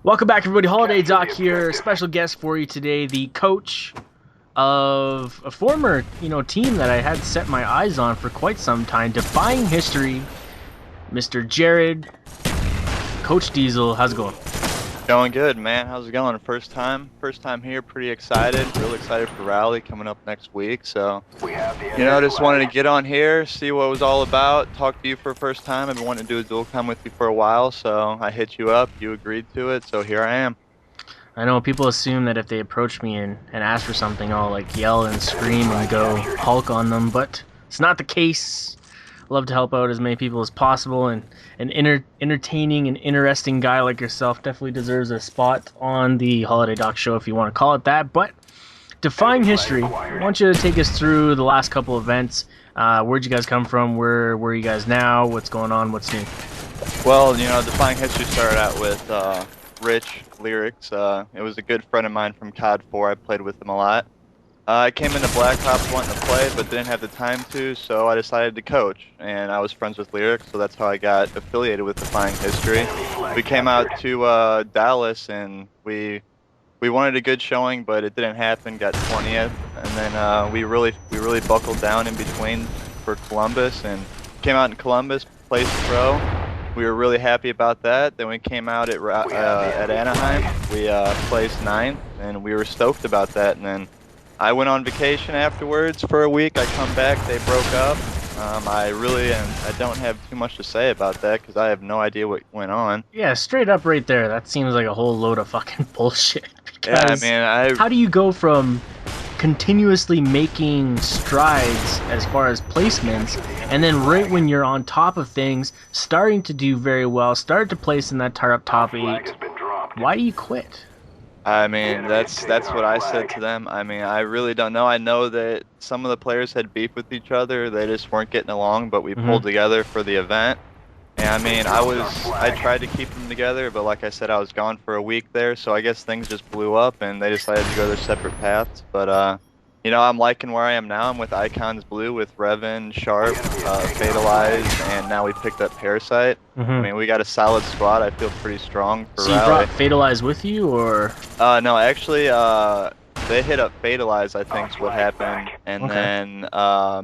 Welcome back, everybody. Holiday Doc here. Special guest for you today, the coach of a former, team that I had set my eyes on for quite some time, defying history, Mr. Jared, Coach DeeZaL. How's it going? Going good, man. How's it going? First time here. Pretty excited. Real excited for Rally coming up next week. So, just wanted to get on here, see what it was all about, talk to you for the first time. I've been wanting to do a dual com with you for a while, so I hit you up. You agreed to it, so here I am. I know people assume that if they approach me and ask for something, I'll yell and scream and go Hulk on them, but it's not the case. Love to help out as many people as possible, and an entertaining and interesting guy like yourself definitely deserves a spot on the Holiday Doc show, if you want to call it that. But defying history, I want you to take us through the last couple events. Where'd you guys come from? Where are you guys now? What's going on? What's new? Well, defying history started out with Rich Lyrics. It was a good friend of mine from COD 4. I played with him a lot. I came into Black Ops wanting to play, but didn't have the time to, so I decided to coach. And I was friends with Lyrics, so that's how I got affiliated with Defying History. We came out to Dallas, and we wanted a good showing, but it didn't happen. Got 20th, and then we really buckled down in between for Columbus, and came out in Columbus, placed pro. We were really happy about that. Then we came out at Anaheim. We placed 9th, and we were stoked about that. And then I went on vacation afterwards for a week. I come back, they broke up. I don't have too much to say about that because I have no idea what went on. Yeah, straight up right there. That seems like a whole load of fucking bullshit. Because yeah, I mean, how do you go from continuously making strides as far as placements, and then right when you're on top of things, starting to do very well, start to place in that top 8, why do you quit? I mean, that's what I said to them. I mean, I really don't know. I know that some of the players had beef with each other. They just weren't getting along, but we pulled together for the event. And I mean, I tried to keep them together, but like I said, I was gone for a week there, so I guess things just blew up and they decided to go their separate paths. But I'm liking where I am now. I'm with Icons Blue with Revan, Sharp, Fatalize, and now we picked up Parasite. I mean, we got a solid squad. I feel pretty strong for So you brought Fatalize with you, or? No, actually, they hit up Fatalize, I think is what happened. And then, I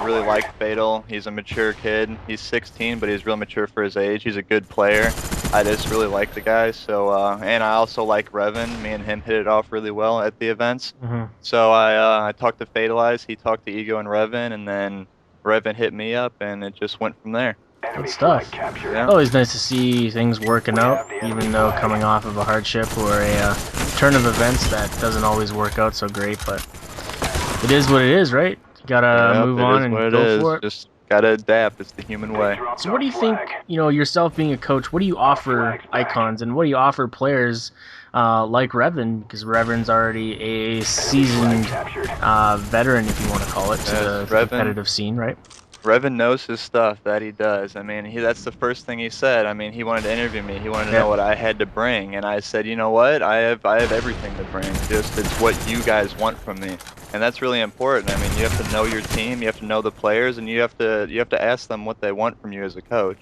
really like Fatal. He's a mature kid. He's 16, but he's real mature for his age. He's a good player. I just really like the guy. So, and I also like Revan. Me and him hit it off really well at the events. So I talked to Fatalize. He talked to Ego and Revan, and then Revan hit me up, and it just went from there. Good stuff. Yeah. Always nice to see things working out, even though coming off of a hardship or a turn of events that doesn't always work out so great. But it is what it is, right? You gotta move on and go for it. Just gotta adapt. It's the human way. So what do you think, yourself being a coach, what do you offer Icons and what do you offer players like Revan? Because Revan's already a seasoned veteran, if you want to call it, to the competitive scene, right? Revan knows his stuff, that he does. I mean, that's the first thing he said. I mean, he wanted to interview me. He wanted to know what I had to bring. And I said, you know what? I have everything to bring. Just it's what you guys want from me. And that's really important. I mean, you have to know your team, you have to know the players, and you have to ask them what they want from you as a coach.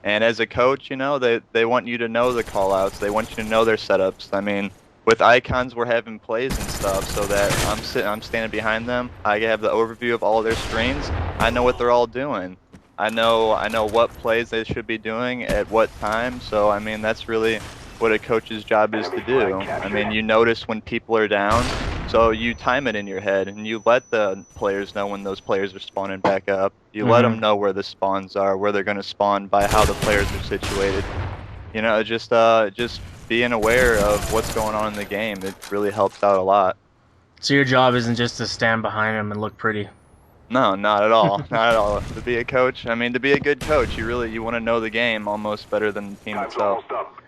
And as a coach, they want you to know the call-outs. They want you to know their setups. I mean, with Icons, we're having plays and stuff so that I'm standing behind them. I have the overview of all of their screens. I know what they're all doing. I know what plays they should be doing at what time. So, I mean, that's really what a coach's job is to do. I mean, you notice when people are down, so you time it in your head, and you let the players know when those players are spawning back up. You let them know where the spawns are, where they're going to spawn by how the players are situated. Just being aware of what's going on in the game, it really helps out a lot. So your job isn't just to stand behind them and look pretty? No, not at all. Not at all. To be a coach, I mean, to be a good coach, you want to know the game almost better than the team itself.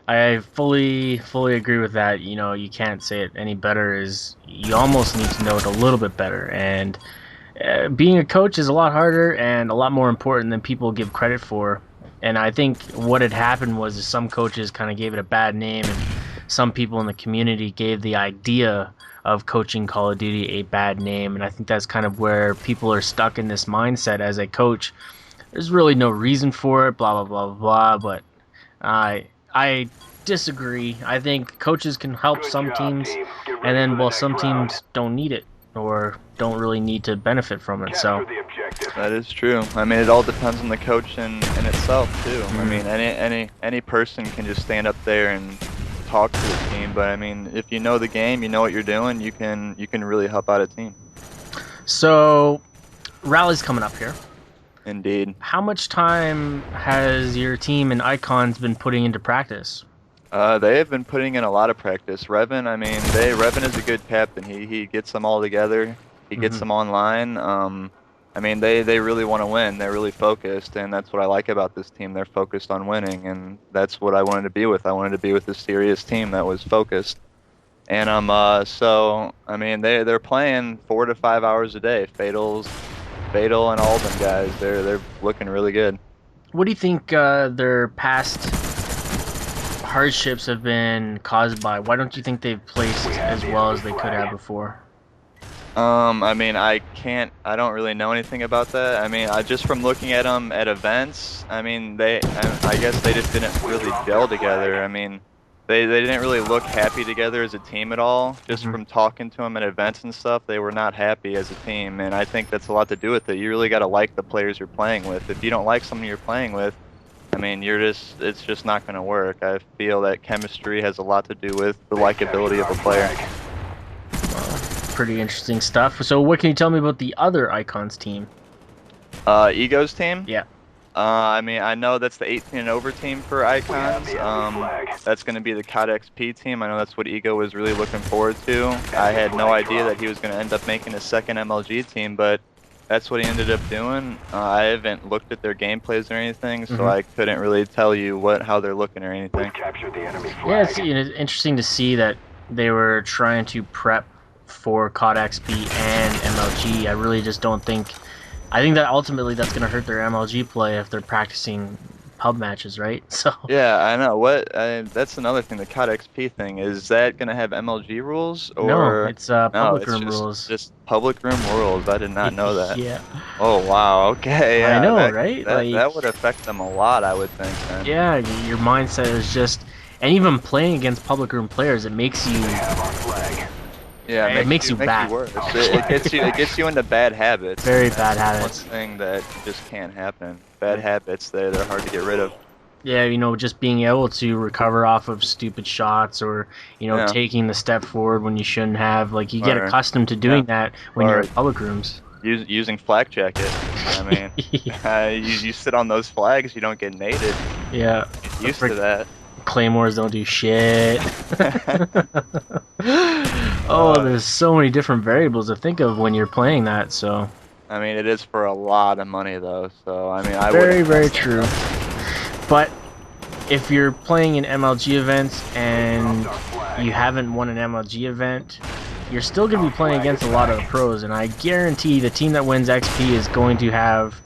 I fully agree with that. You can't say it any better. Is you almost need to know it a little bit better. And being a coach is a lot harder and a lot more important than people give credit for. And I think what had happened was some coaches kind of gave it a bad name, and some people in the community gave the idea of coaching Call of Duty a bad name. And I think that's kind of where people are stuck in this mindset as a coach. There's really no reason for it, blah, blah, blah, blah. But I disagree. I think coaches can help some teams, and then well, some teams don't need it or don't really need to benefit from it. So that is true. I mean, it all depends on the coach in itself too. I mean, any person can just stand up there and talk to the team, but I mean, if you know the game, you know what you're doing, you can really help out a team. So rally's coming up here. Indeed. How much time has your team and Icons been putting into practice? They have been putting in a lot of practice. Revan, I mean, Revan is a good captain. He gets them all together. He gets them online. I mean, they really want to win. They're really focused, and that's what I like about this team. They're focused on winning, and that's what I wanted to be with. I wanted to be with a serious team that was focused. And so I mean, they're playing 4 to 5 hours a day. Fatal, and all of them guys. They're looking really good. What do you think their past hardships have been caused by? Why don't you think they've placed as well as they could have before? I mean, I don't really know anything about that. I mean, just from looking at them at events, I mean, I guess they just didn't really gel together. I mean, they didn't really look happy together as a team at all. Just from talking to them at events and stuff, they were not happy as a team, and I think that's a lot to do with it. You really got to like the players you're playing with. If you don't like someone you're playing with, I mean, it's just not going to work. I feel that chemistry has a lot to do with the likability of a player. Pretty interesting stuff. So what can you tell me about the other Icons team? Ego's team? Yeah. I mean, I know that's the 18 and over team for Icons. That's going to be the COD XP team. I know that's what Ego was really looking forward to. I had no idea that he was going to end up making a second MLG team, but that's what he ended up doing. I haven't looked at their gameplays or anything, so I couldn't really tell you how they're looking or anything. Yeah, it's interesting to see that they were trying to prep for COD XP and MLG. I really just don't think... I think that ultimately that's going to hurt their MLG play if they're practicing pub matches, right? So yeah, I know. That's another thing. The COD XP thing, is that going to have MLG rules, or no? It's public room rules. Just public room rules. I did not know that. Yeah. Oh wow. Okay. Yeah, I know, right? That would affect them a lot, I would think. Then. Yeah, your mindset is just, and even playing against public room players, it makes you. Yeah, it makes you bad. Worse. It gets you into bad habits. Very bad habits. One thing that just can't happen. Bad habits, they're hard to get rid of. Yeah, just being able to recover off of stupid shots, or taking the step forward when you shouldn't have. Like, you get accustomed to doing that when you're in public rooms. Using flak jacket. I mean, you sit on those flags, you don't get naded. Yeah. Get used to that. Claymores don't do shit. Oh, there's so many different variables to think of when you're playing that. So, I mean, it is for a lot of money though. So, I mean, very true. But if you're playing in MLG events and you haven't won an MLG event, you're still going to be playing against a lot of the pros, and I guarantee the team that wins XP is going to have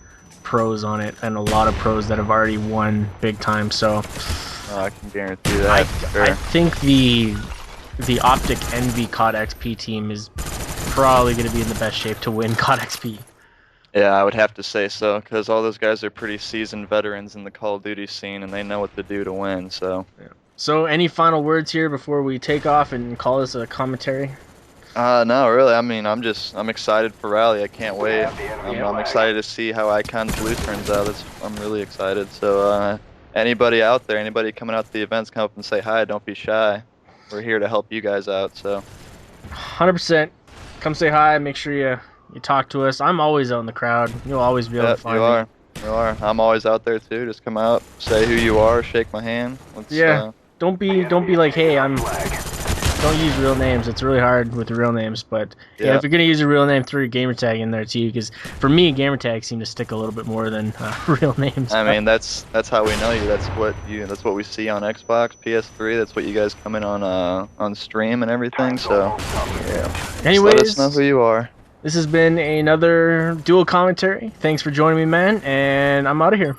pros on it, and a lot of pros that have already won big time. So I can guarantee that. I think the Optic Envy COD XP team is probably going to be in the best shape to win COD XP. Yeah, I would have to say so, because all those guys are pretty seasoned veterans in the Call of Duty scene, and they know what to do to win. So. Yeah. So, any final words here before we take off and call this a commentary? No, really. I mean, I'm excited for Rally. I can't wait. I'm excited to see how Icons Blue turns out. I'm really excited. So, anybody out there, anybody coming out to the events, come up and say hi. Don't be shy. We're here to help you guys out. So, 100%. Come say hi. Make sure you talk to us. I'm always out in the crowd. You'll always be able to find me. You are. I'm always out there too. Just come out, say who you are, shake my hand. Don't be like, hey, don't use real names. It's really hard with the real names, but if you're gonna use a real name, throw your gamer tag in there too. Because for me, gamer tags seem to stick a little bit more than real names. I mean, that's how we know you. That's what we see on Xbox, PS3. That's what you guys come in on stream and everything. So anyways, just let us know who you are. This has been another dual commentary. Thanks for joining me, man, and I'm out of here.